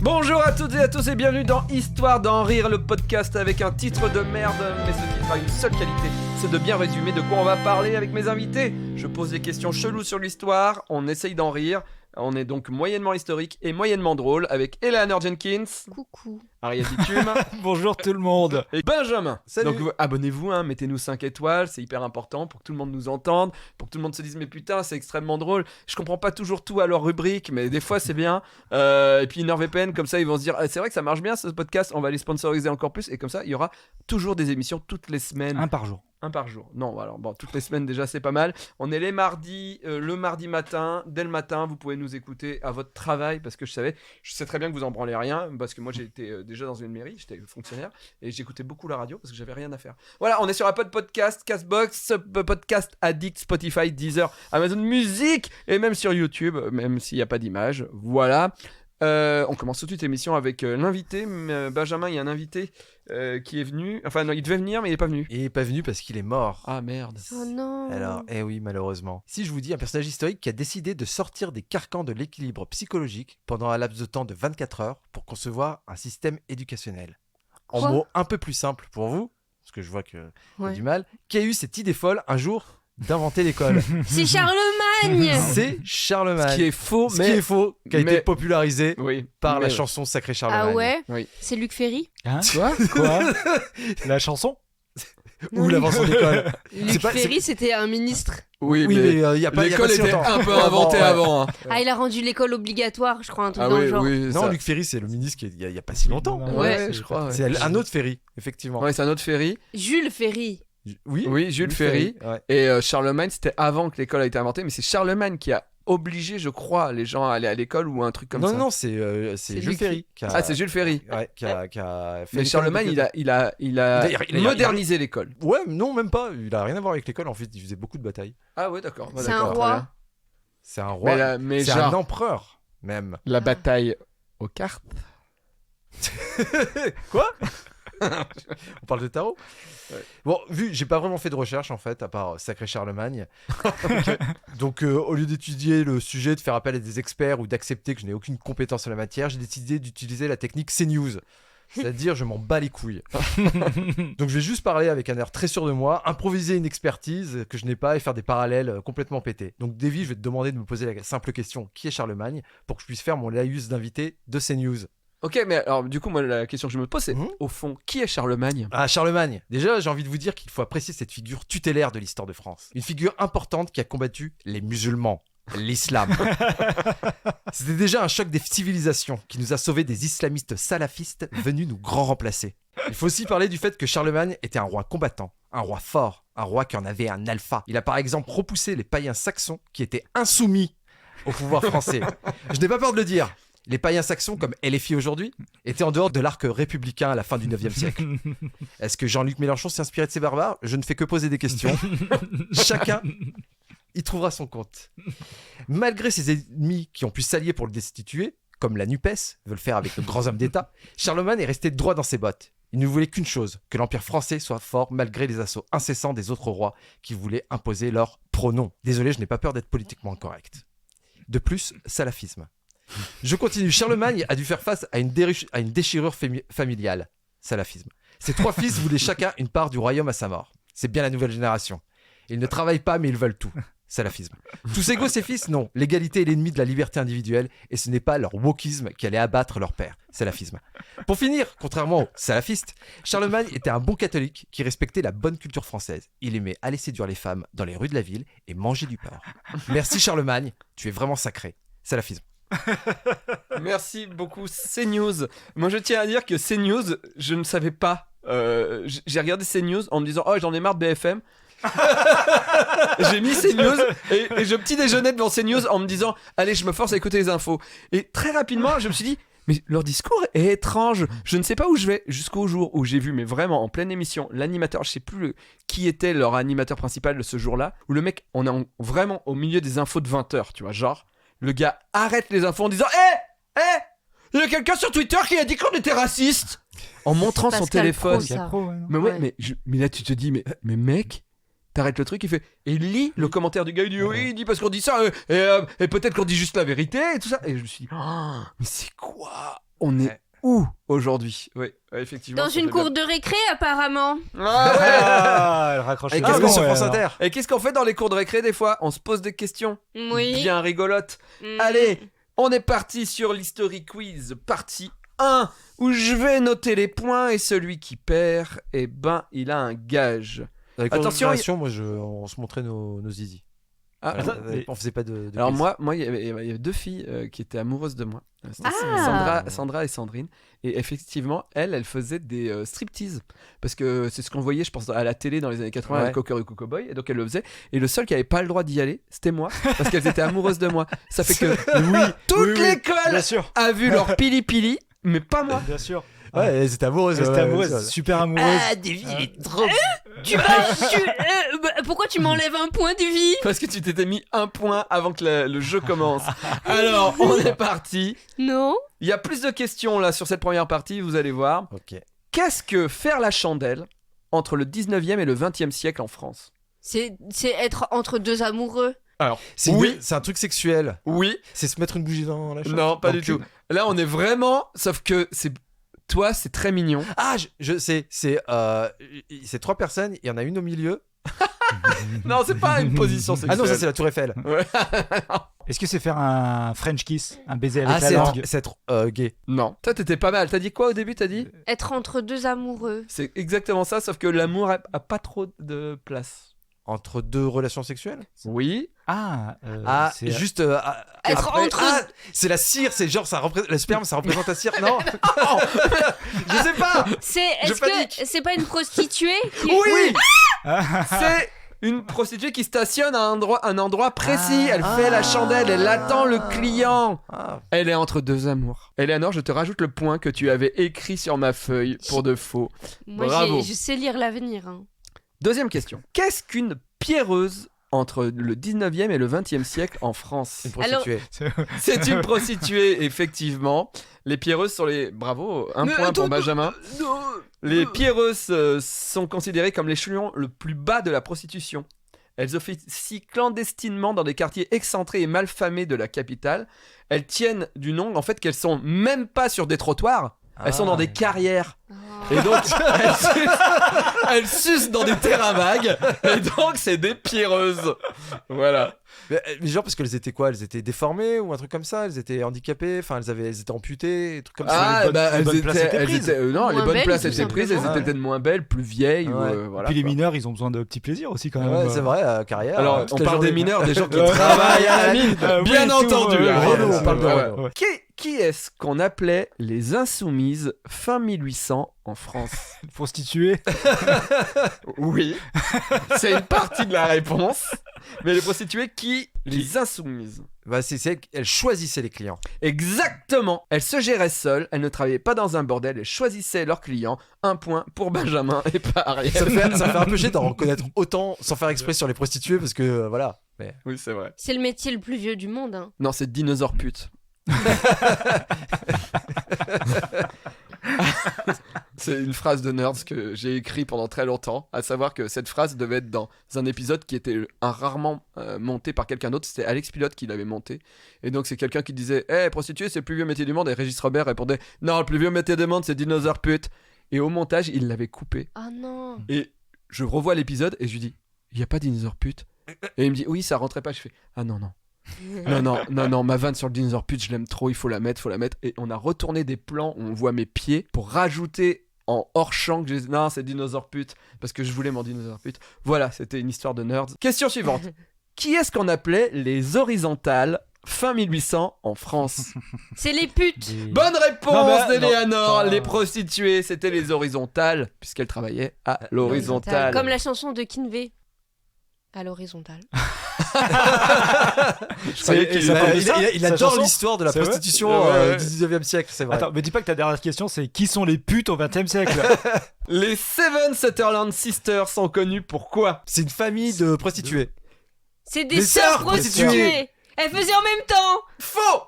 Bonjour à toutes et à tous et bienvenue dans Histoire d'en rire, le podcast avec un titre de merde, mais ce titre a une seule qualité, c'est de bien résumer de quoi on va parler avec mes invités. Je pose des questions cheloues sur l'histoire, on essaye d'en rire. On est donc moyennement historique et moyennement drôle avec Eleanor Jenkins. Coucou. Ariel Bitume. Bonjour tout le monde. Et Benjamin. Salut. Donc abonnez-vous, mettez-nous 5 étoiles, c'est hyper important pour que tout le monde nous entende, pour que tout le monde se dise mais putain c'est extrêmement drôle. Je comprends pas toujours tout à leur rubrique, mais des fois c'est bien. Et puis NordVPN, comme ça ils vont se dire c'est vrai que ça marche bien ce podcast, on va les sponsoriser encore plus. Et comme ça il y aura toujours des émissions toutes les semaines. Un par jour. Un par jour. Non, alors bon, toutes les semaines déjà c'est pas mal. On est les mardis, le mardi matin, dès le matin, vous pouvez nous écouter à votre travail parce que je sais très bien que vous en branlez rien parce que moi j'étais déjà dans une mairie, j'étais fonctionnaire et j'écoutais beaucoup la radio parce que j'avais rien à faire. Voilà, on est sur Apple Podcast, Castbox, Podcast Addict, Spotify, Deezer, Amazon Music et même sur YouTube, même s'il n'y a pas d'image. Voilà. On commence tout de suite l'émission avec l'invité. Benjamin, il y a un invité qui est venu. Enfin, non, il devait venir, mais il n'est pas venu. Il est pas venu parce qu'il est mort. Ah merde. Oh non. Alors, oui, malheureusement. Si je vous dis un personnage historique qui a décidé de sortir des carcans de l'équilibre psychologique pendant un laps de temps de 24 heures pour concevoir un système éducationnel. En Quoi mots un peu plus simples pour vous, parce que je vois que y a Ouais. du mal, qui a eu cette idée folle un jour d'inventer l'école. C'est Charlemagne. C'est Charlemagne. Ce qui est faux, Ce qui est faux, qui a mais- été popularisé Oui. par la Mais- chanson Sacré Charlemagne. Ah ouais. Oui. C'est Luc Ferry. Hein Quoi Quoi La chanson Ou Non, l'invention de l'école. Luc pas- Ferry, c'était un ministre. Oui, Oui, mais il y a pas l'école si était longtemps. un peu inventée Ouais. avant. Hein. Ah, il a rendu l'école obligatoire, je crois, un truc Ah dans le oui, genre. oui. Non, ça- Luc Ferry, c'est le ministre qui est il y a pas si longtemps. Non, Ouais, je crois. Ouais. C'est un autre Ferry, effectivement. Ouais, c'est un autre Ferry. Jules Ferry. Oui, Oui, Jules Ferry. Ouais. Et Charlemagne, c'était avant que l'école a été inventée, mais c'est Charlemagne qui a obligé, je crois, les gens à aller à l'école ou un truc comme ça. Non, c'est C'est Jules lui Ferry. Qui a... Ah, c'est Jules Ferry. Ouais, qui a fait. Mais l'école Charlemagne, obligatoire. il a Il a- modernisé l'école. Ouais, non, même pas. Il a rien à voir avec l'école. En fait, il faisait beaucoup de batailles. Ah ouais, d'accord. C'est un roi. C'est un roi. Mais C'est genre, un empereur, même. la bataille aux cartes. Quoi On parle de tarot. Ouais. Bon, j'ai pas vraiment fait de recherche en fait, à part Sacré Charlemagne. Donc, au lieu d'étudier le sujet, de faire appel à des experts ou d'accepter que je n'ai aucune compétence en la matière, j'ai décidé d'utiliser la technique CNews. C'est-à-dire, je m'en bats les couilles. Donc, je vais juste parler avec un air très sûr de moi, improviser une expertise que je n'ai pas et faire des parallèles complètement pétés. Donc, Davy, je vais te demander de me poser la simple question qui est Charlemagne pour que je puisse faire mon laïus d'invité de CNews. Ok, mais alors du coup, moi, la question que je me pose, c'est Mhm. au fond, qui est Charlemagne? Ah, Charlemagne. Déjà, j'ai envie de vous dire qu'il faut apprécier cette figure tutélaire de l'histoire de France. Une figure importante qui a combattu les musulmans, l'islam. C'était déjà un choc des civilisations qui nous a sauvés des islamistes salafistes venus nous grand remplacer. Il faut aussi parler du fait que Charlemagne était un roi combattant, un roi fort, un roi qui en avait un alpha. Il a par exemple repoussé les païens saxons qui étaient insoumis au pouvoir français. Je n'ai pas peur de le dire. Les païens saxons, comme LFI aujourd'hui, étaient en dehors de l'arc républicain à la fin du 9e siècle. Est-ce que Jean-Luc Mélenchon s'est inspiré de ces barbares ? Je ne fais que poser des questions. Chacun y trouvera son compte. Malgré ses ennemis qui ont pu s'allier pour le destituer, comme la NUPES veut le faire avec de grands hommes d'État, Charlemagne est resté droit dans ses bottes. Il ne voulait qu'une chose, que l'Empire français soit fort malgré les assauts incessants des autres rois qui voulaient imposer leur pronom. Désolé, je n'ai pas peur d'être politiquement incorrect. De plus, salafisme. Je continue. Charlemagne a dû faire face à une déchirure familiale. Salafisme. Ses 3 fils voulaient chacun une part du royaume à sa mort. C'est bien la nouvelle génération. Ils ne travaillent pas, mais ils veulent tout. Salafisme. Tous égaux, ces fils ? Non. L'égalité est l'ennemi de la liberté individuelle et ce n'est pas leur wokisme qui allait abattre leur père. Salafisme. Pour finir, contrairement aux salafistes, Charlemagne était un bon catholique qui respectait la bonne culture française. Il aimait aller séduire les femmes dans les rues de la ville et manger du porc. Merci Charlemagne, tu es vraiment sacré. Salafisme. Merci beaucoup CNews. Moi je tiens à dire que CNews, je ne savais pas. J'ai regardé CNews en me disant oh j'en ai marre de BFM. J'ai mis CNews et je petit déjeunais devant CNews en me disant allez je me force à écouter les infos. Et très rapidement je me suis dit mais leur discours est étrange. Je ne sais pas où je vais jusqu'au jour où j'ai vu mais vraiment en pleine émission l'animateur, je sais plus qui était leur animateur principal de ce jour-là, où le mec on est vraiment au milieu des infos de 20h, tu vois, genre le gars arrête les infos en disant il y a quelqu'un sur Twitter qui a dit qu'on était raciste en montrant son Pascal téléphone. Pro, ça. Pro, ouais, non Mais ouais, Ouais. mais là tu te dis mais mec, t'arrêtes le truc, il fait et il lit le commentaire du gars, il dit oui, il dit parce qu'on dit ça et peut-être qu'on dit juste la vérité et tout ça, et je me suis dit oh, mais c'est quoi On est Ouais. où aujourd'hui? Oui, effectivement. Dans ça une fait cour de récré, apparemment. bien. Ah ouais. Ah, elle raccroche Et les qu'est-ce wagons, que sur ouais, France alors. Inter? Et qu'est-ce qu'on fait dans les cours de récré des fois? On se pose des questions Oui. bien rigolotes. Mm. Allez, on est parti sur l'History Quiz, partie 1, où je vais noter les points et celui qui perd, eh ben, il a un gage. Avec Attention, Attention, moi, on se montrait nos zizi. Ah, Attends, mais- On faisait pas de alors quiz. moi il y avait deux filles qui étaient amoureuses de moi. C'était Ah. Sandra et Sandrine. Et effectivement, elle faisait des striptease. Parce que c'est ce qu'on voyait, je pense, à la télé dans les années 80 Ouais. avec Cocorico Cowboy. Et donc elle le faisait. Et le seul qui avait pas le droit d'y aller, c'était moi. Parce qu'elles étaient amoureuses de moi. Ça fait que toute l'école Bien sûr. a vu leur pili-pili, mais pas moi. Bien sûr. Ouais, elles étaient amoureuses. Elle était ouais, amoureuse, ouais. super amoureuse. Davy, il est trop. Pourquoi tu m'enlèves un point de vie? Parce que tu t'étais mis un point avant que le jeu commence. Alors, on est parti. Non. Il y a plus de questions là sur cette première partie, vous allez voir. Ok. Qu'est-ce que faire la chandelle entre le 19e et le 20e siècle en France? C'est être entre deux amoureux. Alors, C'est oui, c'est un truc sexuel. oui, C'est se mettre une bougie dans la chambre. non, pas Dans du le cul. tout. Là, on est vraiment, sauf que c'est toi, c'est très mignon. Ah, je sais. C'est 3 personnes. Il y en a une au milieu. Non, c'est pas une position sexuelle. Ah non, ça c'est la Tour Eiffel. Ouais. Est-ce que c'est faire un French kiss, un baiser avec Ah, la langue? c'est être gay. Non, toi, t'étais pas mal. T'as dit quoi au début? T'as dit? Être entre deux amoureux. C'est exactement ça, sauf que l'amour a pas trop de place. Entre 2 relations sexuelles. Oui. Ah, c'est juste. Être après- entre- Ah, c'est la cire, c'est genre ça représente le sperme, ça représente la cire. Non, je sais pas. Est-ce panique. que c'est pas une prostituée qui... Oui. Ah. C'est une prostituée qui stationne à un endroit précis. Elle fait la chandelle, elle attend le client. Ah, Elle est entre deux amours. Eleanor, je te rajoute le point que tu avais écrit sur ma feuille pour de faux. Moi, Bravo. je sais lire l'avenir. Hein. Deuxième question. Qu'est-ce qu'une pierreuse entre le 19e et le 20e siècle en France? une prostituée. C'est une prostituée, effectivement. Les pierreuses sont les... Bravo, un point pour Benjamin. Les pierreuses sont considérées comme l'échelon le plus bas de la prostitution. Elles officient clandestinement dans des quartiers excentrés et malfamés de la capitale. Elles tiennent du nom, en fait, qu'elles sont même pas sur des trottoirs. Elles sont dans des carrières. Oh. Et donc, elles sucent dans des terrains vagues. Et donc, c'est des pierreuses. Voilà. Mais genre parce qu'elles étaient quoi? Elles étaient déformées ou un truc comme ça? Elles étaient handicapées? Enfin, elles étaient amputées, des trucs comme ça. les bonnes places étaient elles prises. étaient, non, les Moins bonnes belles, places tout étaient prises. Elles simplement. étaient peut-être moins belles, plus vieilles. Ou, Ouais. voilà, Puis les quoi. mineurs, ils ont besoin de petits plaisirs aussi quand même. Ouais, c'est vrai, carrière. Alors, toute on la parle des journée. mineurs, des gens qui Ouais. travaillent à la mine. Ah oui, Bien tout, entendu. ouais, hein. Renault, Ouais, on parle de ouais. Renault. Ouais. Qui est-ce qu'on appelait les insoumises fin 1800 en France? Prostituée. Oui, c'est une partie de la réponse. Mais les prostituées les insoumises. Bah, c'est celles elles choisissaient les clients. Exactement. Elles se géraient seules, elles ne travaillaient pas dans un bordel, elles choisissaient leurs clients. Un point pour Benjamin et pas Ariel. Ça me fait un peu chier d'en reconnaître autant sans faire exprès sur les prostituées parce que voilà. Mais... Oui, c'est vrai. C'est le métier le plus vieux du monde. Hein. Non, c'est dinosaure pute. C'est une phrase de Nerds que j'ai écrit pendant très longtemps, à savoir que cette phrase devait être dans un épisode qui était rarement monté par quelqu'un d'autre. C'était Alex Pilote qui l'avait monté. Et donc c'est quelqu'un qui disait « Eh, prostituée, c'est le plus vieux métier du monde ». Et Régis Robert répondait « Non, le plus vieux métier du monde, c'est dinosaure pute ». Et au montage, il l'avait coupé. Ah non. Et je revois l'épisode et je lui dis « Il n'y a pas dinosaure pute ?» Et il me dit « Oui, ça rentrait pas ». Je fais « Ah non, non. Non, ma vanne sur le dinosaure pute, je l'aime trop, il faut la mettre. Et on a retourné des plans où on voit mes pieds pour rajouter en hors champ que j'ai dit non, c'est dinosaure pute, parce que je voulais mon dinosaure pute. Voilà, c'était une histoire de nerds. Question suivante. Qui est-ce qu'on appelait les horizontales fin 1800 en France? C'est les putes. Bonne Non, réponse mais- d'Eleanor. non. Les prostituées, c'était les horizontales, puisqu'elles travaillaient à l'horizontale. Comme la chanson de Kinvey. À l'horizontale. Je croyais qu'il ça était- parle de ça, il sa adore chanson l'histoire de la C'est vrai prostitution Ouais, ouais. du 19e siècle, c'est vrai. Attends, me dis pas que ta dernière question c'est qui sont les putes au 20e siècle? Les Seven Sutherland Sisters sont connues pour quoi? C'est une famille de prostituées. C'est des Des sœurs sœurs prostituées. prostituées. Elles faisaient en même temps. Faux.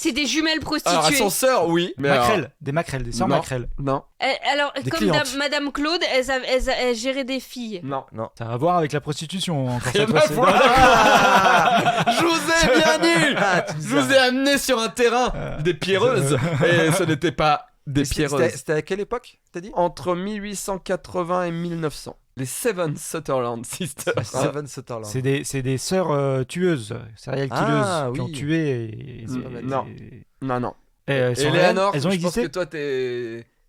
C'est des jumelles Alors, à prostituées. son sœur, oui. Mais Maquerelles, des maquerelles, des sœurs Non. maquerelles. Non, Alors, Des comme clientes. Madame Claude, elle gérait des filles. non. Ça a à voir avec la prostitution. Encore Rien cette fois, à c'est- voir. Je vous ai bien dit. Ah, tu nous Je vous ai amené sur un terrain des pierreuses. Et ce n'était pas des pierreuses. C'était à quelle époque, t'as dit? Entre 1880 et 1900. Les Seven Sutherland Sisters. Seven Sutherland. C'est des sœurs tueuses, serial killeuses, Ah, qui ont oui. tué. Non. Non, non. Et elles sont Eleanor, réelles, elles ont je pense existé. que toi,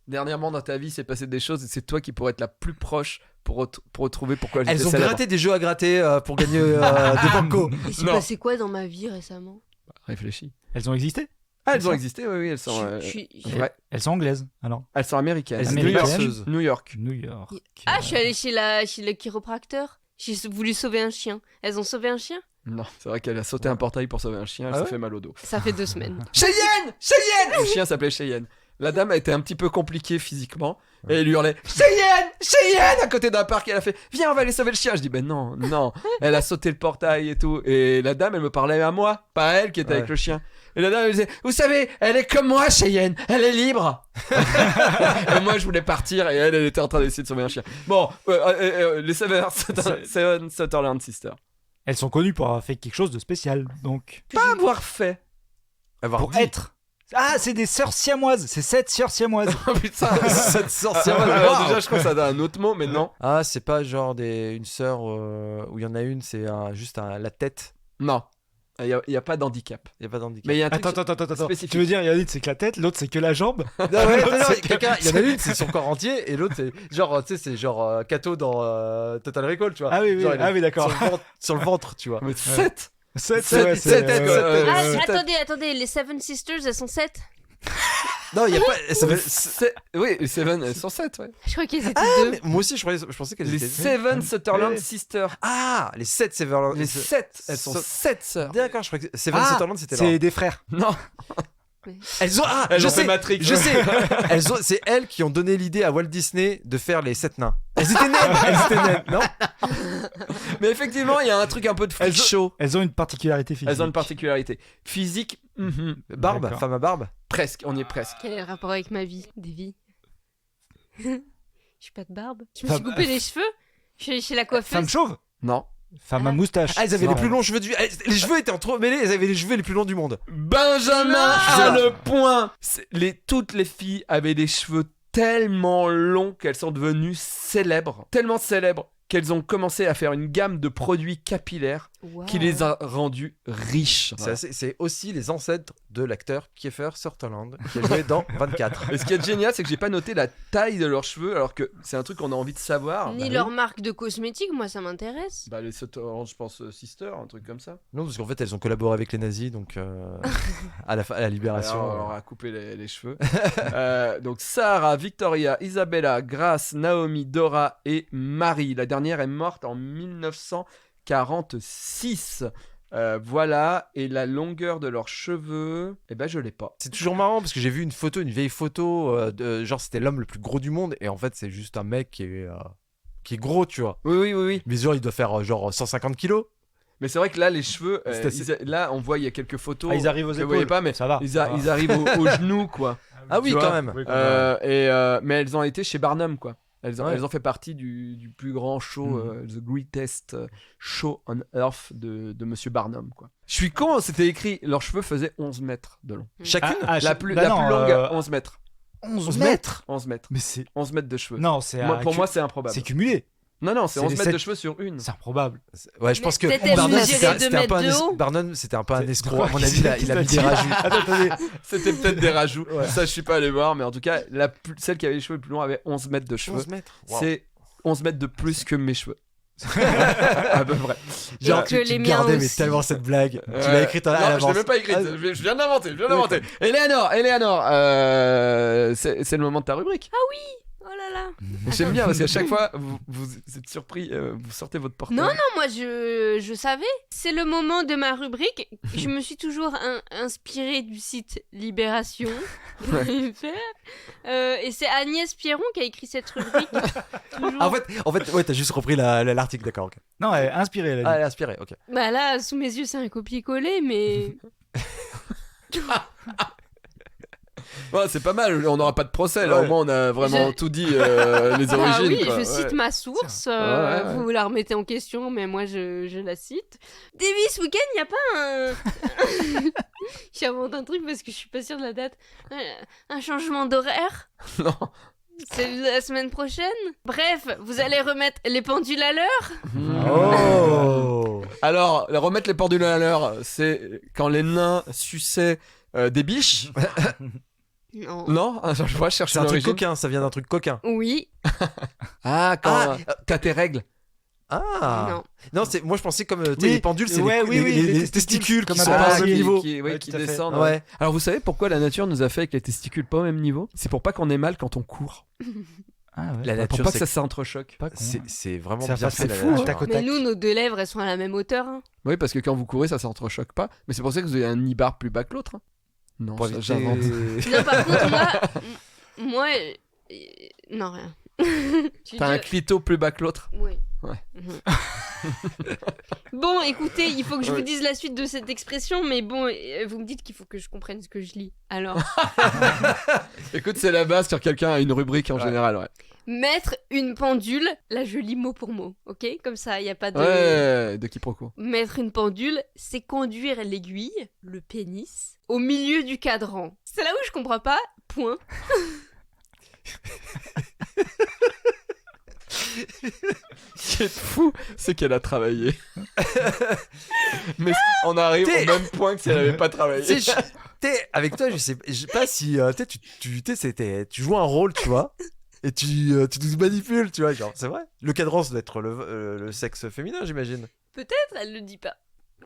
dernièrement dans ta vie, s'est passé des choses et c'est toi qui pourrais être la plus proche pour retrouver pourquoi elles Elles étaient ont célèbres. gratté des jeux à gratter pour gagner des bancos. Il s'est Non. passé quoi dans ma vie récemment? Réfléchis. Elles ont existé. Ah, elles ont ça existé, oui, elles sont. Ouais. Elles sont anglaises. Alors. Elles sont américaines. Elles sont New York. berceuses. New York. New York. Ah, je suis allée chez le chiropracteur. J'ai voulu sauver un chien. Elles ont sauvé un chien? Non, c'est vrai qu'elle a sauté un portail pour sauver un chien, elle Ah s'est ouais fait mal au dos. Ça fait 2 semaines. Cheyenne Cheyenne Le chien s'appelait Cheyenne. La dame a été un petit peu compliquée physiquement et elle hurlait Cheyenne Cheyenne à côté d'un parc et elle a fait viens on va aller sauver le chien. Je dis ben non, non. Elle a sauté le portail et tout et la dame elle me parlait à moi, pas à elle qui était avec le chien. Et la dame elle disait vous savez elle est comme moi Cheyenne, elle est libre. Et moi je voulais partir et elle était en train d'essayer de sauver un chien. Bon, les Seven Sutherland Sisters. Elles sont connues pour avoir fait quelque chose de spécial. Donc. Pas avoir fait. Avoir Pour dit. être. Ah, c'est des sœurs siamoises. C'est 7 sœurs siamoises. Oh putain Cette sorcière. Alors, Wow. déjà je crois que ça a un autre mot mais non. Ah, c'est pas genre une sœur où il y en a une, c'est juste la tête. Non. Il n'y a pas d'handicap. Il y a pas d'handicap. Mais il y a un truc Attends. spécifique. Tu veux dire, il y en a une, c'est que la tête, l'autre, c'est que la jambe. Non, ouais, non, C'est il y en a une, c'est son corps entier, et l'autre, c'est genre, tu sais, c'est genre Kato dans Total Recall, tu vois. Ah oui, oui, Genre, il est ah oui, d'accord. sur le ventre, tu vois. Mais 7 7, Sept- sept têtes, quoi. Ah, c'est- attendez, les Seven Sisters, elles sont 7? Non, il y a pas. Ça veut- Oui, les Seven, elles sont 7, ouais. Je crois qu'elles étaient Ah, 2. mais moi aussi, je pensais qu'elles Les étaient. Seven Sutherland Ouais. Sisters. Ah, les 7 Severland. Les 7, elles sont 7 sœurs. D'accord, je crois que Seven Ah, Sutherland, c'était c'est là. des frères. Non, Elles ont. Ah, elles je ont fait sais. Matrix. Je sais. C'est elles qui ont donné l'idée à Walt Disney de faire les 7 nains. Elles étaient naines, non? Mais effectivement, il y a un truc un peu de freak Elles ont- show. Elles ont une particularité physique. Elles ont une particularité. Physique, Barbe, D'accord. femme à barbe. presque, on y est presque. Quel est le rapport avec ma vie? Des vies. J'ai pas de barbe. Je me Femme- suis coupé les cheveux. Je suis allée chez la coiffeuse. Femme chauve. Non. Femme à moustache. Ah, elles avaient Non. les plus longs cheveux du. Les cheveux étaient entremêlés, elles avaient les cheveux les plus longs du monde. Benjamin Non. a le point. Toutes les filles avaient des cheveux tellement longs qu'elles sont devenues célèbres. Tellement célèbres qu'elles ont commencé à faire une gamme de produits capillaires Wow. qui les a rendues riches. C'est aussi les ancêtres de l'acteur Kiefer Sutherland qui a joué dans 24. Et ce qui est génial, c'est que j'ai pas noté la taille de leurs cheveux, alors que c'est un truc qu'on a envie de savoir. Ni Bah leur oui. marque de cosmétiques, moi ça m'intéresse. Bah les Sutherland, je pense Sister, un truc comme ça. Non, parce qu'en fait, elles ont collaboré avec les nazis, donc à la libération. Alors, on leur a coupé les cheveux. Donc Sarah, Victoria, Isabella, Grace, Naomi, Dora et Marie. La dernière est morte en 1946. Voilà, et la longueur de leurs cheveux, eh ben je l'ai pas. C'est toujours marrant parce que j'ai vu une vieille photo genre c'était l'homme le plus gros du monde et en fait c'est juste un mec qui est gros, tu vois. Oui. Mais genre il doit faire genre 150 kilos. Mais c'est vrai que là, les cheveux, C'est assez- là, on voit, il y a quelques photos. Ah, ils arrivent aux que vous épaules. voyez pas, mais ça va. ils arrivent au genou, quoi. Ah oui, Tu quand vois, même. Oui, quand Mais elles ont été chez Barnum, quoi. Ouais. Elles ont fait partie du plus grand show, The Greatest Show on Earth de Monsieur Barnum, quoi. Je suis con, c'était écrit, leurs cheveux faisaient 11 mètres de long. Chacune. La plus bah non, longue, 11 mètres. 11 mètres. 11 mètres. Mais c'est. 11 mètres de cheveux. Non, c'est. Pour moi, c'est improbable. c'est cumulé. Non, c'est c'est 11 les mètres de sept- cheveux sur une. C'est improbable. Ouais, je pense que peut-être Barnum mesurer c'était 2 un peu mètres de haut. Barnum c'était un peu un C'est- escroc. À mon avis, il a mis des rajouts. Attendez. C'était peut-être des rajouts. Ça, je suis pas allé voir, mais en tout cas, celle qui avait les cheveux les plus longs avait 11 mètres de cheveux. 11 mètres. Wow. C'est 11 mètres de plus que mes cheveux. À peu près. Genre Que tu les miens gardais mais aussi. tellement cette blague. Tu Ouais. l'as écrite à Non, l'avance. je l'ai même pas écrite. Ah, Je viens de l'inventer. Eleanor, c'est le moment de ta rubrique. Oh là là. J'aime bien parce qu'à chaque fois, vous êtes surpris, vous sortez votre portable. Non, moi je savais. C'est le moment de ma rubrique. Je me suis toujours inspirée du site Libération. Et c'est Agnès Pierron qui a écrit cette rubrique. Toujours. En fait, ouais, t'as juste repris l'article, d'accord. Ok. Non, elle est inspirée. Elle a Ah, dit. elle est inspirée, ok. Bah là, sous mes yeux, c'est un copier-coller, mais. Ouais, c'est pas mal, on n'aura pas de procès là, Ouais. au moins on a vraiment tout dit, les origines. Ah oui, quoi. je cite Ouais. ma source, Ouais. vous la remettez en question, mais moi je la cite. Davy, ce week-end, il n'y a pas un... J'invente un truc parce que je suis pas sûre de la date. Un changement d'horaire. Non. C'est la semaine prochaine. Bref, vous allez remettre les pendules à l'heure. Oh. Alors, remettre les pendules à l'heure, c'est quand les nains suçaient des biches. Non. Non, je vois, je cherche C'est un truc l'origine. coquin, ça vient d'un truc coquin. Oui. Ah, quand t'as tes règles. Ah. Non. Non, moi je pensais comme tu sais, Oui. les pendules, c'est Ouais, les, oui, les les testicules qui comme sont un pas au parasite. même niveau. qui Ouais, qui tout à fait. descendent. Ouais. Alors, vous savez pourquoi la nature nous a fait avec les testicules pas au même niveau? C'est pour pas qu'on ait mal quand on court. Ah ouais. La Pour nature, pas que c'est ça s'entrechoque. Pas con. c'est vraiment Ça bien passe, fait c'est la fou, nature. tac au Mais tac. nous, nos deux lèvres, elles sont à la même hauteur. Hein. Oui, parce que quand vous courez, ça s'entrechoque pas. Mais c'est pour ça que vous avez un nibar plus bas que l'autre. hein. Non, Pour ça, éviter- j'invente. Non, par contre, moi, non, rien. Tu T'as un dis- clito plus bas que l'autre. Oui. Ouais. Bon, écoutez, il faut que je Ouais. vous dise la suite de cette expression, mais bon, vous me dites qu'il faut que je comprenne ce que je lis. Alors, Écoute, c'est la base quand quelqu'un a une rubrique en Ouais. général, ouais. mettre une pendule, là je lis mot pour mot, ok? Comme ça, il n'y a pas de... Ouais, de quiproquo. Mettre une pendule, c'est conduire l'aiguille, le pénis, au milieu du cadran. C'est là où je comprends pas, point. Ce qui est fou, c'est qu'elle a travaillé. Mais on arrive au T'es- même point que si elle avait pas travaillé. Tu sais, avec toi, je sais pas si tu joues un rôle, tu vois, et tu nous manipules, tu vois, genre, c'est vrai. Le cadran, ça doit être le sexe féminin, j'imagine. Peut-être, elle le dit pas.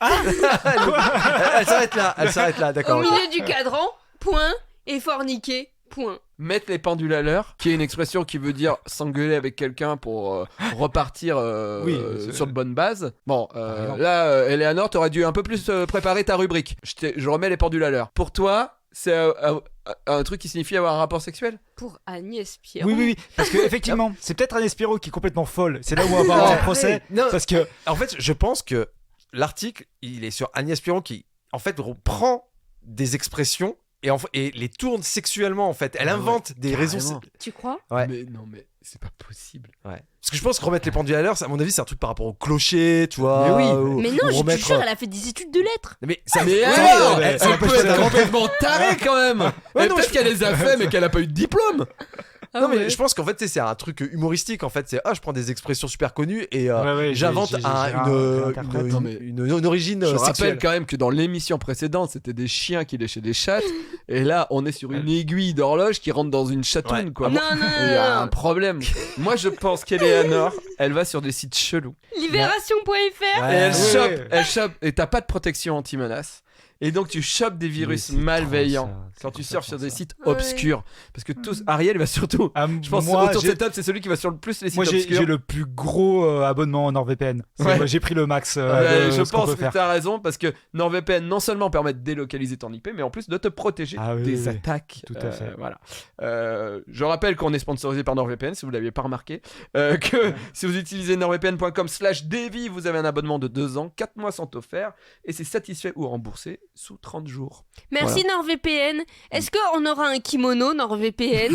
Elle s'arrête là, Au d'accord. ok. milieu du cadran, point, et forniquer, point. Mettre les pendules à l'heure, qui est une expression qui veut dire s'engueuler avec quelqu'un pour repartir Oui, sur de bonnes bases. Bon, exemple. là, Eleanor, t'aurais dû un peu plus préparer ta rubrique. Je remets les pendules à l'heure. Pour toi, c'est un truc qui signifie avoir un rapport sexuel? Pour Agnès Pierron. Oui, parce que effectivement, c'est peut-être Agnès Pierrot qui est complètement folle. C'est là où on va avoir un procès. Non, Parce que en fait, je pense que l'article, il est sur Agnès Pierron qui, en fait, prend des expressions et les tourne sexuellement, en fait. Elle Ah ouais, invente des raisons. carrément. Tu crois? Ouais. Mais non, mais c'est pas possible. Ouais. Parce que je pense que remettre les pendules à l'heure, à mon avis, c'est un truc par rapport au clocher, tu vois. Mais oui. ou- Mais non, ou je te remettre- jure, elle a fait des études de lettres. Mais ça, Mais ouais, alors, ouais, elle ça peut n'empêche pas être d'avoir- complètement tarée quand même. Ouais, Et non, peut-être je- qu'elle les a fait, mais qu'elle a pas eu de diplôme. Non, mais je pense qu'en fait, tu sais, c'est un truc humoristique. En fait, c'est je prends des expressions super connues et Ouais, j'invente réinterprète. Non, mais une origine Je rappelle sexuelle. quand même que dans l'émission précédente, c'était des chiens qui léchaient des chattes. Et là, on est sur une aiguille d'horloge qui rentre dans une chatoune, Ouais. quoi. Non, non, Il y a non, un non. problème. Moi, je pense qu'Eleanor, elle va sur des sites chelous. Libération.fr. Ouais. Et elle Ouais. chope, et t'as pas de protection anti-menace. Et donc, tu chopes des virus Mais c'est malveillants trop ça, c'est quand tu surfes sur complètement des ça. sites Ouais. obscurs. Parce que tous, Ariel va surtout. Ah, Je pense moi, autour de j'ai- cette table, c'est celui qui va sur le plus les sites moi, j'ai obscurs. le plus gros abonnement en NordVPN. Ouais. Moi, j'ai pris le max. Je ce qu'on pense peut que faire. tu as raison parce que NordVPN non seulement permet de délocaliser ton IP, mais en plus de te protéger Ah oui, des oui, oui. attaques. Tout à fait. Voilà. Je rappelle qu'on est sponsorisé par NordVPN si vous l'aviez pas remarqué. Que si vous utilisez nordvpn.com/Davy, vous avez un abonnement de 2 ans, 4 mois sont offerts et c'est satisfait ou remboursé sous 30 jours. Merci NordVPN. Est-ce qu'on aura un kimono NordVPN?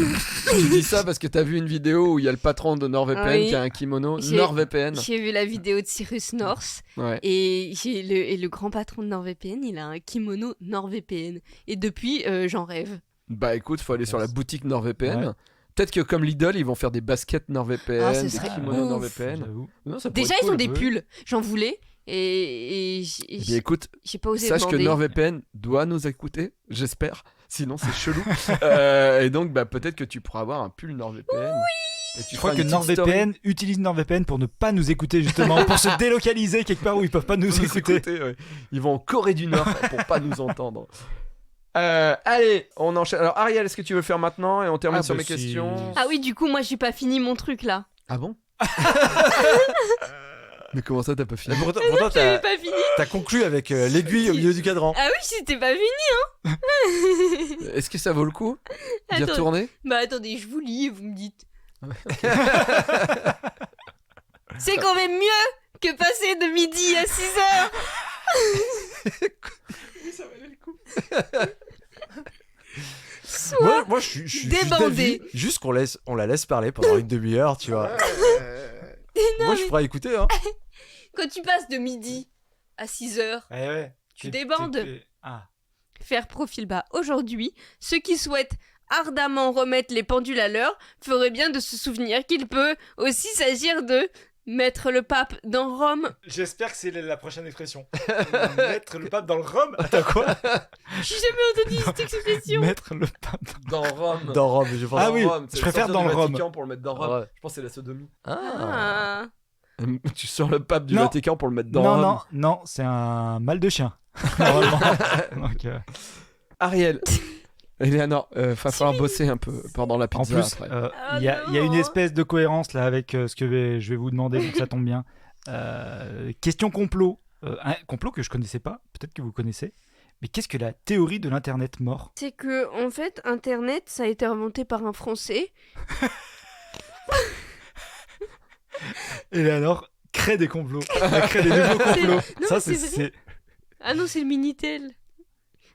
Tu dis ça parce que t'as vu une vidéo où il y a le patron de NordVPN Oui. qui a un kimono J'ai- NordVPN. J'ai vu la vidéo de Cyrus North Ouais. et le grand patron de NordVPN, il a un kimono NordVPN. Et depuis, j'en rêve. Bah écoute, faut aller sur la boutique NordVPN. Ouais. Peut-être que comme Lidl, ils vont faire des baskets NordVPN, Ah, ce des serait kimonos ouf. NordVPN. J'avoue. Non, ça pourrait Déjà, être ils ont cool. des ouais. pulls. J'en voulais. Et Eh bien, écoute, j'ai pas osé sache que demander. NordVPN doit nous écouter, j'espère. Sinon, c'est chelou. Et donc, bah, peut-être que tu pourras avoir un pull NordVPN. Et tu Je crois feras que une petite NordVPN utilise NordVPN pour ne pas nous écouter justement, pour se délocaliser quelque part où ils peuvent pas nous story. écouter. Ouais. Ils vont en Corée du Nord pour pas nous entendre. Allez, on enchaîne. Alors, Ariel, est-ce que tu veux le faire maintenant et on termine Ah, sur bah, mes si. questions? Ah oui, du coup, moi, j'ai pas fini mon truc là. Ah bon? Mais comment ça, t'as pas fini? Mais pourtant, J'avais pas fini. t'as conclu avec l'aiguille au milieu du cadran. Ah oui, c'était pas fini. Est-ce que ça vaut le coup d'y Attends. retourner? Bah attendez, je vous lis et vous me dites. C'est quand même mieux que passer de midi à 6h. Ça valait le coup. soit Moi, je suis débandé. d'avis, juste on la laisse parler pendant une demi-heure, tu vois. Moi, je ferais écouter, hein. quand tu passes de midi à 6h, Ouais. Tu débandes. Ah. faire profil bas. Aujourd'hui, ceux qui souhaitent ardemment remettre les pendules à l'heure feraient bien de se souvenir qu'il peut aussi s'agir de mettre le pape dans Rome. J'espère que c'est la prochaine expression. Mettre le pape dans le rhum. Attends, quoi? J'ai jamais entendu cette expression. Mettre le pape Dans Rome. Dans Rome, je pense. Ah oui, Rome, c'est je préfère sortir dans du le Rhum. Vatican pour le mettre dans Rome. Ouais. Je pense que c'est la sodomie. Ah. Tu sors le pape du Non. Vatican pour le mettre dans Non, Rome. non, c'est un mal de chien. Normalement. Donc, Ariel. Eleanor, va falloir bosser un peu pendant la en pizza plus, après. il y a une non. espèce de cohérence là avec ce que je vais vous demander, donc ça tombe bien. Question complot. Un complot que je connaissais pas, peut-être que vous connaissez. Mais qu'est-ce que la théorie de l'internet mort? C'est que, en fait, Internet, ça a été inventé par un Français. Et alors, crée des complots. Elle crée des nouveaux complots. Non, Ça, mais c'est vrai. Ah non, c'est le Minitel.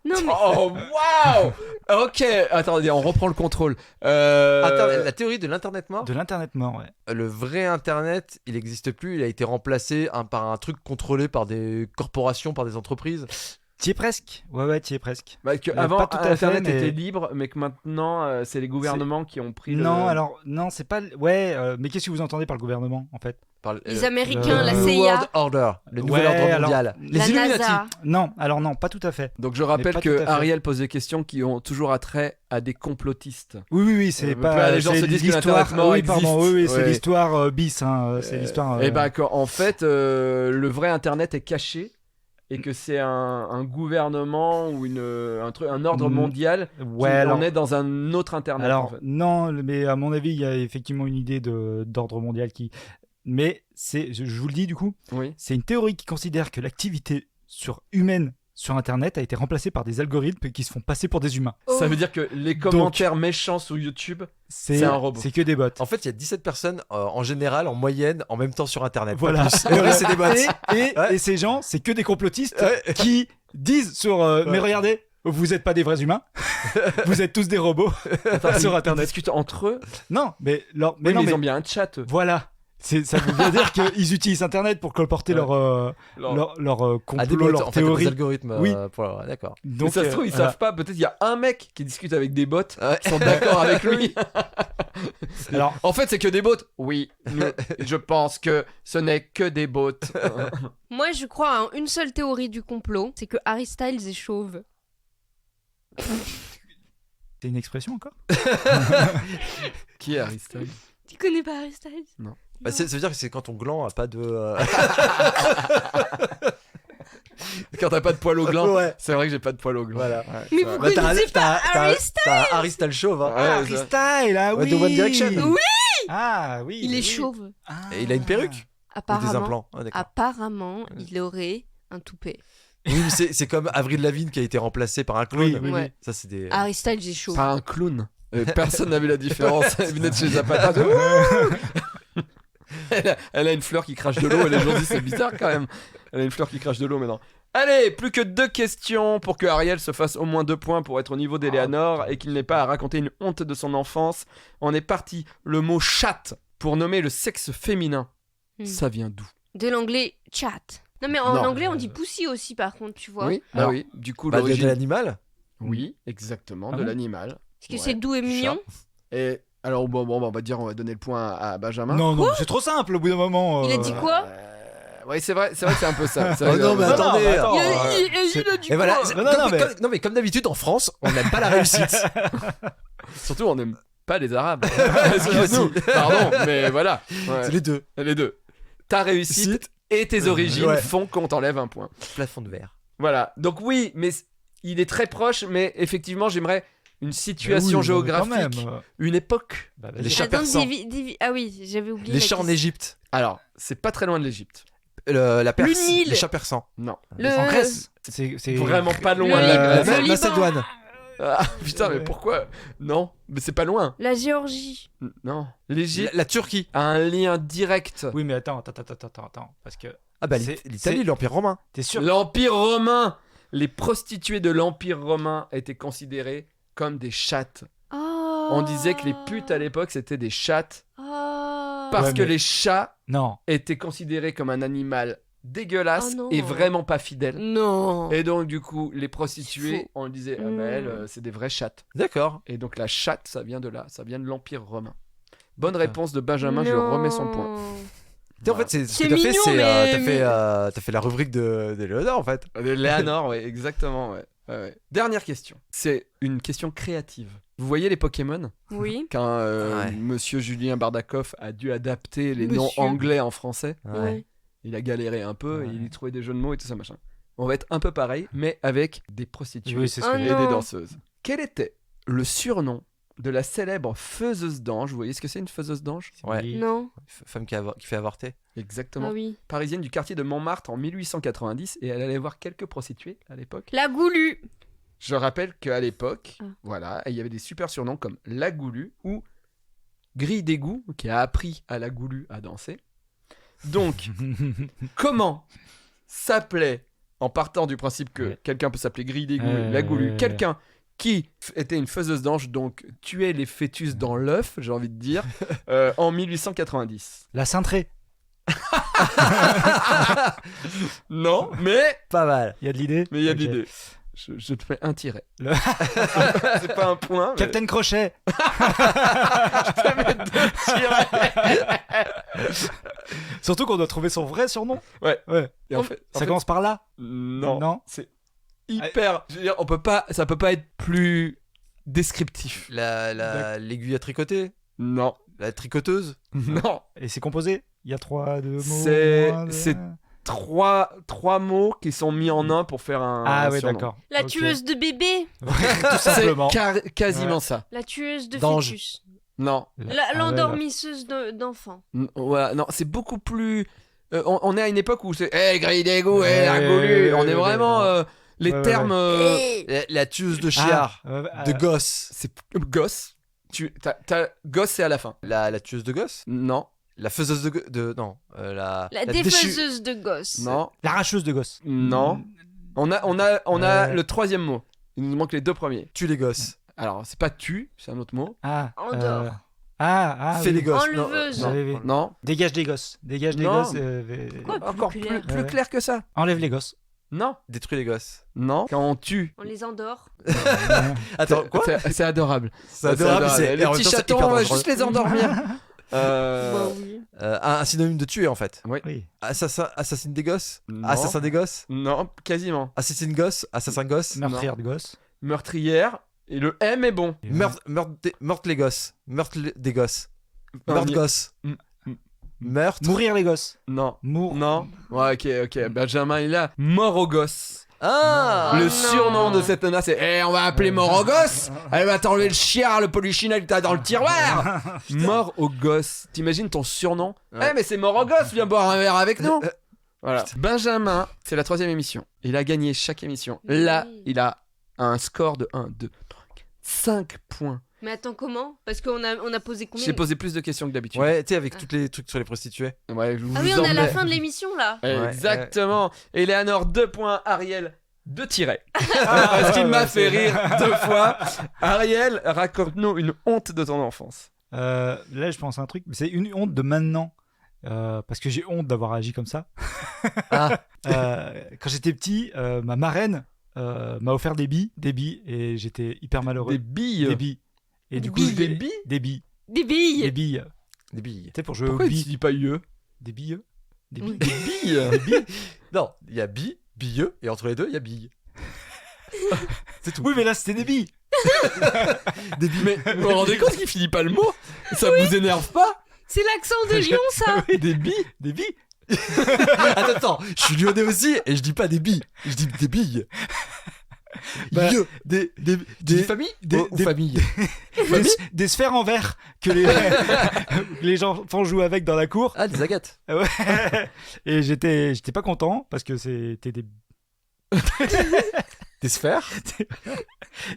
Non, mais... Oh, waouh. Ok, attendez, on reprend le contrôle. Attends, la théorie de l'internet mort. De l'internet mort, ouais. Le vrai internet, il n'existe plus. Il a été remplacé par un truc contrôlé par des corporations, par des entreprises. T'y es presque. Ouais, t'y es presque. Bah, que Mais avant, pas tout à fait, Internet mais- était libre, mais que maintenant, c'est les gouvernements qui ont pris Non, le... alors, non, c'est pas. Ouais, mais qu'est-ce que vous entendez par le gouvernement, en fait? Par Les Américains, le la New CIA, World Order, le nouvel Ouais, ordre alors, mondial. Les la Illuminati. NASA. Non, alors non, pas tout à fait. Donc je Mais rappelle pas tout que à fait. Ariel pose des questions qui ont toujours attrait à des complotistes. Oui, c'est Bah, pas. les gens c'est se disent que l'histoire. l'Internet mort Oui, pardon, existe. oui, c'est Ouais. l'histoire bis, hein, c'est l'histoire. Et bah en fait, le vrai Internet est caché et que c'est un gouvernement ou un ordre Mm. mondial. Ouais, qui, alors. on est dans un autre Internet. Alors en fait. non, mais à mon avis, il y a effectivement une idée d'ordre mondial qui. Mais je vous le dis du coup, Oui. c'est une théorie qui considère que l'activité humaine sur Internet a été remplacée par des algorithmes qui se font passer pour des humains. Oh. Ça veut dire que les commentaires méchants sur YouTube, c'est un robot. C'est que des bots. En fait, il y a 17 personnes en général, en moyenne, en même temps sur internet. Voilà. Pas plus. Le reste, c'est des bots. Et ces gens, c'est que des complotistes Ouais. qui disent sur. Mais regardez, vous n'êtes pas des vrais humains. Vous êtes tous des robots sur Ils Internet. discutent entre eux. Non, mais Mais, non, ils mais ont bien un chat. eux. voilà. Ça veut bien dire qu'ils utilisent Internet pour colporter Ouais. leur À des complot, bots, leur en fait, des théorie. algorithmes. Oui. D'accord. Mais Donc, ça se trouve, ils voilà. savent pas. Peut-être il y a un mec qui discute avec des bots Ouais. qui sont d'accord avec lui. Alors, En fait, c'est que des bots. Oui, je pense que ce n'est que des bots. Moi, je crois en une seule théorie du complot, c'est que Harry Styles est chauve. c'est une expression encore? Qui est Harry Styles? Tu connais pas Harry Styles? Bah, ça veut dire que c'est quand ton gland a pas de. Quand t'as pas de poil au gland. Ouais. C'est vrai que j'ai pas de poil au gland. Voilà. Ouais, Mais c'est vrai. pourquoi il ne dit pas Harry Styles? T'as Harry Styles chauve. Hein. Ouais, Harry ça- Styles, ah Ouais, oui! de One Direction. Oui. Ah oui! Il est oui. chauve. Ah. Et il a une perruque ou des Apparemment, implants. Ah, d'accord. apparemment, il aurait un toupet. Oui, mais c'est comme Avril Lavigne qui a été remplacé par un clown. Oui, Ouais. Ça, c'est des. Harry Styles est chauve. Pas un clown. Personne n'a vu la différence. Elle venait de chez Zapata. Elle a une fleur qui crache de l'eau et les gens disent c'est bizarre quand même. Elle a une fleur qui crache de l'eau maintenant. Allez, plus que 2 questions pour que Ariel se fasse au moins 2 points pour être au niveau d'Eleanor et qu'il n'ait pas à raconter une honte de son enfance. On est parti. Le mot chatte pour nommer le sexe féminin. Hmm. Ça vient d'où? De l'anglais chat. Non, mais en Non. anglais, on dit pussy aussi, par contre, tu vois. Oui, Alors, oui. Du coup, Bah, de l'origine. l'animal. Oui, exactement, Ah de bon l'animal. Parce que Ouais. c'est doux et mignon. Et alors, bon, on va dire, on va donner le point à Benjamin. Non, non, c'est trop simple au bout d'un moment. Il a dit quoi? Oui, c'est vrai que c'est un peu ça. C'est Oh vrai non, que- mais attendez. Il a dit Et quoi? voilà. Non, mais- Non, mais comme d'habitude, en France, on n'aime pas la réussite. Surtout, on n'aime pas les Arabes. aussi. Nous, pardon, mais voilà. Ouais. C'est les deux. Les deux. Ta réussite et tes origines Ouais. font qu'on t'enlève un point. Plafond de verre. Voilà. Donc oui, mais il est très proche, mais effectivement, j'aimerais une situation Oui, géographique, quand même. une époque. Bah, vas-y. Les chats Attends, persans. Ah oui, j'avais oublié. Les la chats en question. Égypte. Alors, c'est pas très loin de l'Égypte. La Perse. Nil. Les chats persans. Non. Le- En Grèce. C'est Vraiment pas loin Le de la Liban. Grèce. Le Liban. Macédoine. Ah, putain, mais pourquoi? Non, mais c'est pas loin. La Géorgie. Non. L'Égypte La Turquie. a un lien direct. Oui, mais attends. Parce que Ah bah C'est- l'Italie, l'Empire romain. t'es sûr? L'Empire romain. les prostituées de l'Empire romain étaient considérées comme des chattes. Oh. On disait que les putes à l'époque c'était des chattes Oh. parce Ouais, que mais- les chats Non. étaient considérés comme un animal dégueulasse Oh non. et vraiment pas fidèle. Non. Et donc du coup, les prostituées, Faux. on disait ah Mm. bah elles, c'est des vraies chattes. D'accord. Et donc la chatte, ça vient de là, ça vient de l'Empire romain. Bonne D'accord. réponse de Benjamin, je lui remets son point. Tu sais, en fait, c'est ce C'est que t'as fait, mignon, c'est mais- t'as fait la rubrique de Léonard en fait. Léonore, ouais, exactement, ouais. Ouais, ouais. Dernière question. C'est une question créative. Vous voyez les Pokémon? Oui. Quand Ouais. Monsieur Julien Bardakoff a dû adapter les noms Monsieur. anglais en français, Ouais. il a galéré un peu, Ouais. et il trouvait des jeux de mots et tout ça machin. On va être un peu pareil, mais avec des prostituées Oui, c'est ce Oh que et j'ai non. des danseuses. Quel était le surnom de la célèbre faiseuse d'ange? Vous voyez ce que c'est une faiseuse d'ange? Ouais. dit. Non. Femme qui fait avorter. Exactement. Ah oui. Parisienne du quartier de Montmartre en 1890, et elle allait voir quelques prostituées à l'époque. La goulue. Je rappelle qu'à l'époque, Ah. voilà, il y avait des super surnoms comme la Goulue ou Grille d'égout, qui a appris à la Goulue à danser. Donc, comment s'appelait, en partant du principe que Ouais. quelqu'un peut s'appeler Grille d'égout, la Goulue, quelqu'un qui était une faiseuse d'ange, donc tuait les fœtus dans l'œuf, j'ai envie de dire, en 1890. La cintrée. Non, mais Pas mal. Il y a de l'idée. il y a de Ok. l'idée. Je te fais un tiret. Le- C'est pas un point. mais Captain Crochet. je te mets 2 tirets. Surtout qu'on doit trouver son vrai surnom. Ouais. Ouais. Et en fait, Ça commence par là. non, Non. c'est hyper. Je veux dire, ça peut pas être plus descriptif. L'aiguille à tricoter. Non, La tricoteuse. non. Et c'est composé. Il y a 3 mots. C'est- moins de- c'est- Trois mots qui sont mis en un pour faire un. Ah un ouais, surnom. d'accord. La Ok. tueuse de bébé. Tout C'est simplement. quasiment Ouais. ça. La tueuse de D'ange. fœtus. Non, Ah ouais, L'endormisseuse d'enfants. Ouais, non, c'est beaucoup plus. On est à une époque où c'est. Hey, grille d'égout, hey, la Ouais, Goulue. ouais, On est ouais, vraiment. ouais. Les Ouais, ouais, termes. Eh. La tueuse de Ah, chiard. De euh, gosse. C'est gosse. Gosse, c'est à la fin. La tueuse de gosse. Non, La faiseuse non. La La déchu- défaiseuse de gosses. non, L'arracheuse de gosse. non. On a Ouais. le troisième mot. Il nous manque les 2 premiers. Tue les gosses. Alors, c'est pas tu, c'est un autre mot. Ah. Endort. Fais oui. les gosses. Enleveuse. Non, Oui, oui. Non, Dégage des gosses. Dégage des Non. gosses. Quoi, encore plus plus, clair. plus Ouais. clair que ça. Enlève les gosses. Non, Détruis les gosses. non. Quand on tue. On les endort. Attends, quoi C'est adorable. C'est adorable, c'est Les en même petits temps, c'est chatons, hyper on va dangereux. juste les endormir. Bah oui. Un synonyme de tuer en fait. Oui. Assassine des gosses. Non. Assassin des gosses. Non, quasiment. Assassine gosse. Assassin gosse. Meurtrière de gosse. Meurtrière. Et le M est bon. Meurtre les gosses. Des gosses. Ah, Meurtre ni- gosse. Mm, Meurtre. Mourir les gosses. Non. Mour. Non. Ouais, ok. Benjamin, il a mort au gosse. Ah Oh Le non. surnom de cette nana, c'est on va appeler mort au gosse. Elle va t'enlever le chiard, le polichinelle que t'as dans le tiroir. Mort au gosse. T'imagines ton surnom? Ouais. Mais c'est mort au gosse, viens boire un verre avec nous. Voilà. Benjamin, c'est la 3e émission. Il a gagné chaque émission. Là, Oui. il a un score de 1, 2, 3, 4, 5 points. Mais attends, comment? Parce qu'on a posé combien? J'ai posé plus de questions que d'habitude. Ouais, tu sais, avec tous les trucs sur les prostituées. Ouais, je vous Ah oui, on est à la emmène- fin de l'émission là. Exactement. Éléanor, 2 points. Ariel, 2 tirets. Parce qu'il m'a fait rire 2 fois. Ariel, raconte-nous une honte de ton enfance. Là, je pense à un truc, mais c'est une honte de maintenant. Parce que j'ai honte d'avoir agi comme ça. Ah. Quand j'étais petit, ma marraine m'a offert des billes, et j'étais hyper malheureux. Des billes. Des billes. Et du coup, Des j'ai- billes Des billes. Des billes. Des billes. Des billes. Tu sais, pour jouer Pourquoi aux tu billes. dis pas IE? Des billes. Des Oui. billes. Des billes. Non, il y a billeux, et entre les deux, il y a bille. C'est tout. Oui, mais là, c'était des billes. Des billes. Mais vous vous rendez compte qu'il finit pas le mot? Ça vous énerve pas? C'est l'accent de Lyon ça. Des billes? Des billes. Attends, je suis lyonnais aussi, et je dis pas des billes, je dis des billes. Bah, Yeux. Des familles? Ou famille. Des sphères en verre que les, les gens font jouer avec dans la cour. Ah, des agates. Ouais. Et j'étais pas content parce que c'était des. Des sphères.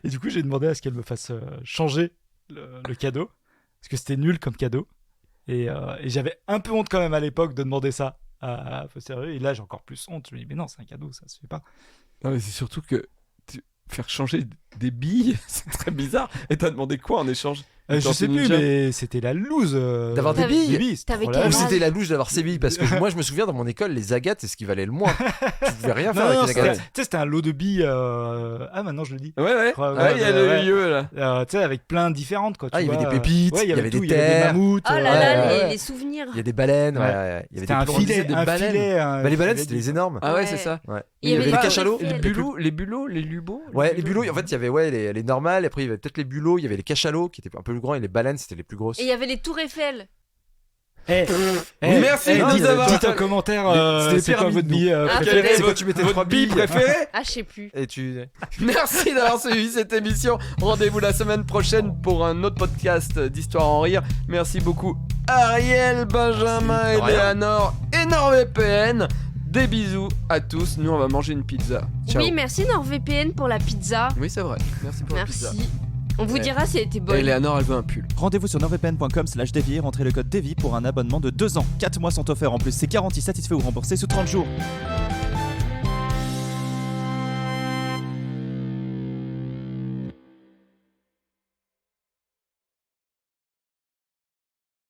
Et du coup, j'ai demandé à ce qu'elle me fasse changer le cadeau parce que c'était nul comme cadeau. Et j'avais un peu honte quand même à l'époque de demander ça à sérieux. Et là, j'ai encore plus honte. Je me dis, mais non, c'est un cadeau, ça se fait pas. Non, mais c'est surtout que faire changer des billes, c'est très bizarre. Et t'as demandé quoi en échange? Je sais plus, Ninja. mais c'était la loose. D'avoir des billes. c'était T'avais trop quel la Ou âge loose. c'était la louche d'avoir ses billes parce que moi je me souviens dans mon école les agates c'est ce qui valait le moins. Tu pouvais rien faire Non, avec une tu agate. sais, c'était un lot de billes. Ah, maintenant je le dis. Ouais. Ouais, Ah, il y a le ouais. lieu là. Tu sais, avec plein différentes quoi. Ah, tu il y avait vois, des pépites, ouais, il y avait tout, des il y avait des terres. mammouths. Oh là ouais, là, ouais. les souvenirs. Il y a des baleines, Ouais. il y avait C'était des un plans, on disait filet, des un baleines. filet. Bah, les baleines c'était les énormes. Ah ouais, Ouais. c'est ça. Ouais. Il y avait les des cachalots. cachalots. Les bulots, les lubots. Ouais, les bulots, en fait, il y avait les normales, et après il y avait peut-être les bulots, il y avait les cachalots qui étaient un peu plus grands et les baleines c'était les plus grosses. Et il y avait les tours Eiffel. Merci de nous avoir- Dites en commentaire, C'était les c'est quoi pyramides, votre bille Ah, Quelle est C'est quand tu mettais votre 3 bille billes préférée? Ah, je sais plus. et tu. Merci d'avoir suivi cette émission. Rendez-vous la semaine prochaine pour un autre podcast d'Histoire en rire. Merci beaucoup Ariel, Benjamin, De rien. Eleanor et NordVPN. Des bisous à tous. Nous, on va manger une pizza. Ciao. Oui, merci NordVPN pour la pizza. Oui, c'est vrai. Merci pour la pizza. Merci. On vous Ouais. dira si elle était Et bonne. Eleanor, elle veut un pull. Rendez-vous sur nordvpn.com/Davy, rentrez le code DEVI pour un abonnement de 2 ans. 4 mois sont offerts en plus, c'est garanti satisfait ou remboursé sous 30 jours.